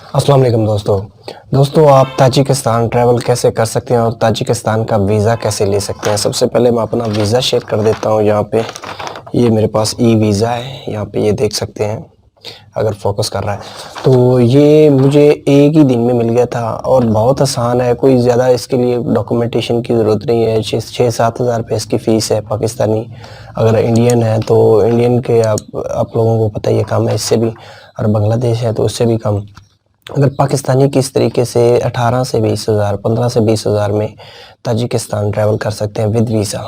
अस्सलाम वालेकुम दोस्तों आप ताजिकिस्तान ट्रैवल कैसे कर सकते हैं और ताजिकिस्तान का वीज़ा कैसे ले सकते हैं। सबसे पहले मैं अपना वीज़ा शेयर कर देता हूँ। यहाँ पे ये मेरे पास ई वीज़ा है, यहाँ पे ये देख सकते हैं अगर फोकस कर रहा है तो ये मुझे एक ही दिन में मिल गया था और बहुत आसान है। कोई ज़्यादा इसके लिए डॉक्यूमेंटेशन की ज़रूरत नहीं है। 6-7 हज़ार रुपये इसकी फ़ीस है पाकिस्तानी। अगर इंडियन है तो इंडियन के आप लोगों को पता ही है कम है इससे भी, और बांग्लादेश है तो उससे भी कम। अगर पाकिस्तानी किस तरीके से 18 से 20 हज़ार 15 से 20 हज़ार में ताजिकिस्तान ट्रैवल कर सकते हैं विद वीज़ा।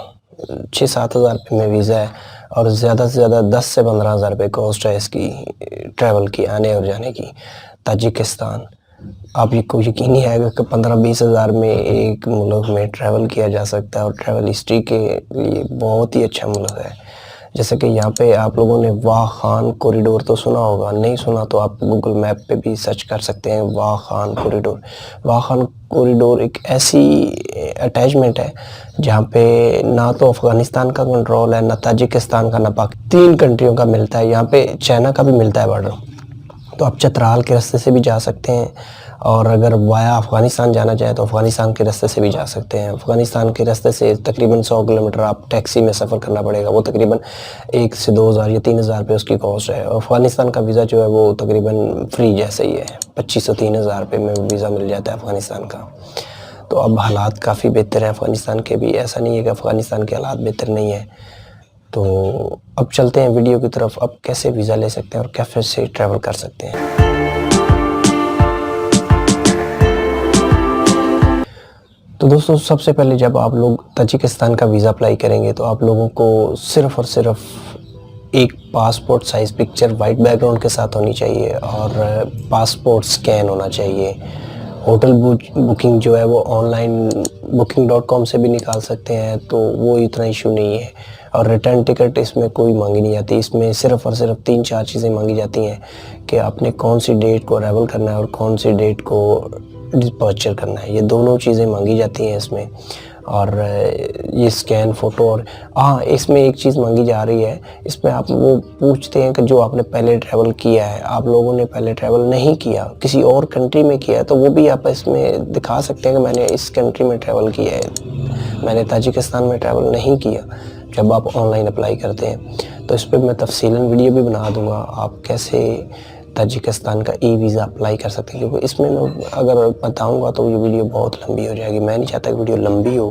6-7 हज़ार रुपये में वीज़ा है और ज़्यादा से ज़्यादा 10 से 15 हज़ार रुपये कॉस्ट है इसकी ट्रैवल की, आने और जाने की ताजिकिस्तान। आप ये को यकीन नहीं आएगा कि 15-20 हज़ार में एक मुल्क में ट्रैवल किया जा सकता है और ट्रैवल हिस्ट्री के लिए बहुत ही अच्छा मुल्क है। जैसे कि यहाँ पे आप लोगों ने वाह खान कॉरिडोर तो सुना होगा, नहीं सुना तो आप गूगल मैप पे भी सर्च कर सकते हैं वाह खान कॉरिडोर। वाह खान कॉरिडोर एक ऐसी अटैचमेंट है जहाँ पे ना तो अफ़गानिस्तान का कंट्रोल है, ना ताजिकिस्तान का, ना पाक, 3 कंट्रियों का मिलता है। यहाँ पे चाइना का भी मिलता है बॉर्डर। तो आप चतराल के रास्ते से भी जा सकते हैं और अगर वाया अफ़गानिस्तान जाना चाहें तो अफ़गानिस्तान के रास्ते से भी जा सकते हैं। अफ़गानिस्तान के रास्ते से तकरीबन 100 किलोमीटर आप टैक्सी में सफ़र करना पड़ेगा। वो तकरीबन 1 से 2 हज़ार या 3 हज़ार रुपये उसकी कॉस्ट है। अफ़गानिस्तान का वीज़ा जो है वो तकरीबन फ्री जैसे ही है, 25 से 3 हज़ार रुपये में वीज़ा मिल जाता है अफ़गानिस्तान का। तो अब हालात काफ़ी बेहतर हैं अफ़गानिस्तान के भी, ऐसा नहीं है कि अफ़गानिस्तान के हालात बेहतर नहीं है। तो अब चलते हैं वीडियो की तरफ। अब कैसे वीज़ा ले सकते हैं और कैसे ट्रैवल कर सकते हैं। तो दोस्तों सबसे पहले जब आप लोग ताजिकिस्तान का वीज़ा अप्लाई करेंगे तो आप लोगों को सिर्फ़ और सिर्फ एक passport size picture white background के साथ होनी चाहिए और पासपोर्ट स्कैन होना चाहिए। होटल बुकिंग जो है वो ऑनलाइन booking.com से भी निकाल सकते हैं, तो वो इतना इशू नहीं है। और रिटर्न टिकट इसमें कोई मांगी नहीं जाती। इसमें सिर्फ़ और सिर्फ 3-4 चीज़ें मांगी जाती हैं कि आपने कौन सी डेट को अराइवल करना है और कौन सी डेट को डिपार्चर करना है। ये दोनों चीज़ें मांगी जाती हैं इसमें। और ये स्कैन फ़ोटो और हाँ, इसमें एक चीज़ मांगी जा रही है, इसमें आप वो पूछते हैं कि जो आपने पहले ट्रैवल किया है, आप लोगों ने पहले ट्रैवल नहीं किया, किसी और कंट्री में किया है, तो वो भी आप इसमें दिखा सकते हैं कि मैंने इस कंट्री में ट्रैवल किया है, मैंने ताजिकिस्तान में ट्रैवल नहीं किया। जब आप ऑनलाइन अप्लाई करते हैं तो इस पर मैं तफसीलन वीडियो भी बना दूँगा आप कैसे ताजिकिस्तान का ई वीज़ा अप्लाई कर सकते हैं, क्योंकि इसमें मैं अगर बताऊंगा तो ये वीडियो बहुत लंबी हो जाएगी। मैं नहीं चाहता कि वीडियो लंबी हो,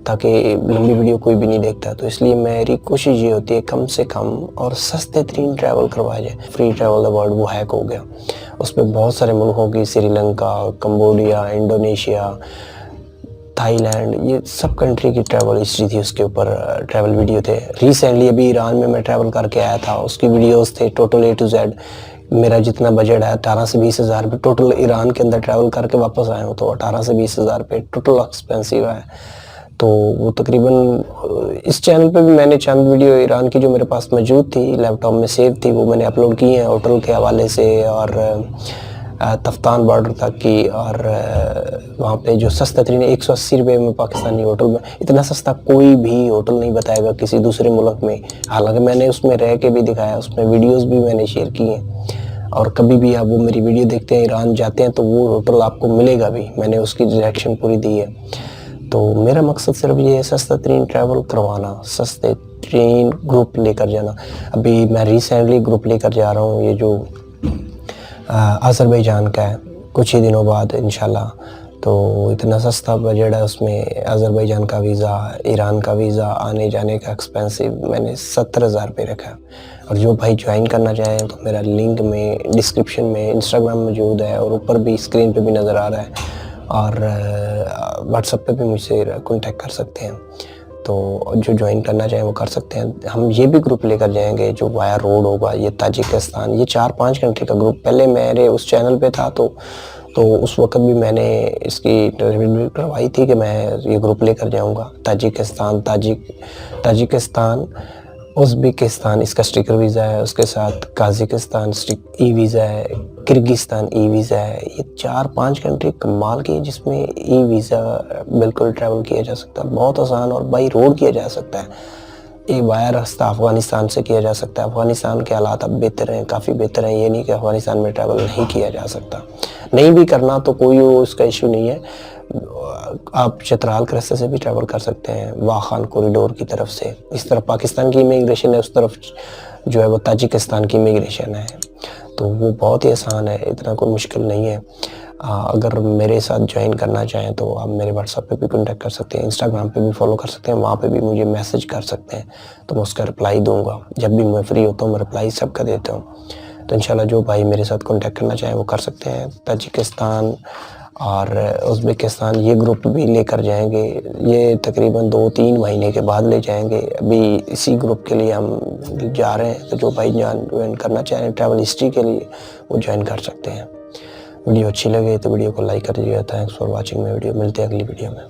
ताकि लंबी वीडियो कोई भी नहीं देखता। तो इसलिए मेरी कोशिश ये होती है कम से कम और सस्ते तरीन ट्रैवल करवाया जाए। फ्री ट्रैवल द वर्ल्ड वो हैक हो गया, उस पर बहुत सारे मुल्कों की, श्रीलंका, कंबोडिया, इंडोनेशिया, थाईलैंड, ये सब कंट्री की ट्रैवल हिस्ट्री थी, उसके ऊपर ट्रैवल वीडियो थे। रिसेंटली अभी ईरान में मैं ट्रैवल करके आया था, उसकी वीडियोस थे टोटल A to Z। मेरा जितना बजट है 18 से 20 हज़ार रुपये टोटल ईरान के अंदर ट्रैवल करके वापस आया हूँ, तो 18 से 20 हज़ार रुपये टोटल एक्सपेंसिव है। तो वो तकरीबन इस चैनल पे भी मैंने चंद वीडियो ईरान की जो मेरे पास मौजूद थी, लैपटॉप में सेव थी, वो मैंने अपलोड की हैं होटल के हवाले से और तफ्तान बॉर्डर तक की। और वहाँ पे जो सस्ता तरीन 180 रुपये में पाकिस्तानी होटल में, इतना सस्ता कोई भी होटल नहीं बताएगा किसी दूसरे मुल्क में। हालांकि मैंने उसमें रह के भी दिखाया, उसमें वीडियोस भी मैंने शेयर की हैं। और कभी भी आप वो मेरी वीडियो देखते हैं, ईरान जाते हैं, तो वो होटल आपको मिलेगा भी, मैंने उसकी डायरेक्शन पूरी दी है। तो मेरा मकसद सिर्फ ये है सस्ता तरीन ट्रैवल करवाना, सस्ते तरीन ग्रुप लेकर जाना। अभी मैं रिसेंटली ग्रुप लेकर जा रहा हूँ, ये जो अज़रबैजान का है, कुछ ही दिनों बाद इंशाल्लाह। तो इतना सस्ता बजट है उसमें, अज़रबैजान का वीज़ा, ईरान का वीज़ा, आने जाने का एक्सपेंसिव मैंने 70 हज़ार रुपये रखा है। और जो भाई ज्वाइन करना चाहें तो मेरा लिंक में डिस्क्रिप्शन में इंस्टाग्राम मौजूद है और ऊपर भी स्क्रीन पे भी नज़र आ रहा है, और व्हाट्सएप पे भी मुझसे कॉन्टेक्ट कर सकते हैं। तो जो ज्वाइन करना चाहें वो कर सकते हैं। हम ये भी ग्रुप लेकर जाएंगे जो वाया रोड होगा, ये ताजिकिस्तान, ये 4-5 कंट्री का ग्रुप पहले मेरे उस चैनल पे था। तो उस वक्त भी मैंने इसकी रिव्यू करवाई थी कि मैं ये ग्रुप लेकर जाऊंगा। ताजिकिस्तान, उज़्बेकिस्तान इसका स्टिकर वीज़ा है, उसके साथ काज़ाकिस्तान ई वीज़ा है, किर्गिस्तान ई वीज़ा है। ये 4-5 कंट्री कमाल की है जिसमें ई वीज़ा बिल्कुल ट्रैवल किया जा सकता है, बहुत आसान और बाई रोड किया जा सकता है। एक वाया रास्ता अफ़गानिस्तान से किया जा सकता है। अफ़गानिस्तान के हालात अब बेहतर हैं, काफ़ी बेहतर हैं, ये नहीं कि अफ़गानिस्तान में ट्रैवल नहीं किया जा सकता। नहीं भी करना तो कोई उसका इश्यू नहीं है। आप चतराल के रास्ते से भी ट्रैवल कर सकते हैं, वाखान कॉरिडोर की तरफ से। इस तरफ पाकिस्तान की इमिग्रेशन है, उस तरफ जो है वो ताजिकिस्तान की इमिग्रेशन है, तो वो बहुत ही आसान है, इतना कोई मुश्किल नहीं है। अगर मेरे साथ ज्वाइन करना चाहें तो आप मेरे व्हाट्सएप पे भी कॉन्टैक्ट कर सकते हैं, इंस्टाग्राम पे भी फॉलो कर सकते हैं, वहाँ पे भी मुझे मैसेज कर सकते हैं, तो मैं उसका रिप्लाई दूँगा। जब भी मैं फ्री होता हूँ मैं रिप्लाई सबका देता हूँ। तो इंशाल्लाह जो भाई मेरे साथ कॉन्टैक्ट करना चाहें वो कर सकते हैं। ताजिकिस्तान और उज़्बेकिस्तान ये ग्रुप भी लेकर जाएँगे, ये तकरीबन 2-3 महीने के बाद ले जाएँगे। अभी इसी ग्रुप के लिए हम जा रहे हैं, तो जो भाई ज्वाइन करना चाहें ट्रैवल हिस्ट्री के लिए वो ज्वाइन कर सकते हैं। वीडियो अच्छी लगे तो वीडियो को लाइक कर दीजिएगा। Thanks for watching my video. मिलते हैं अगली वीडियो में।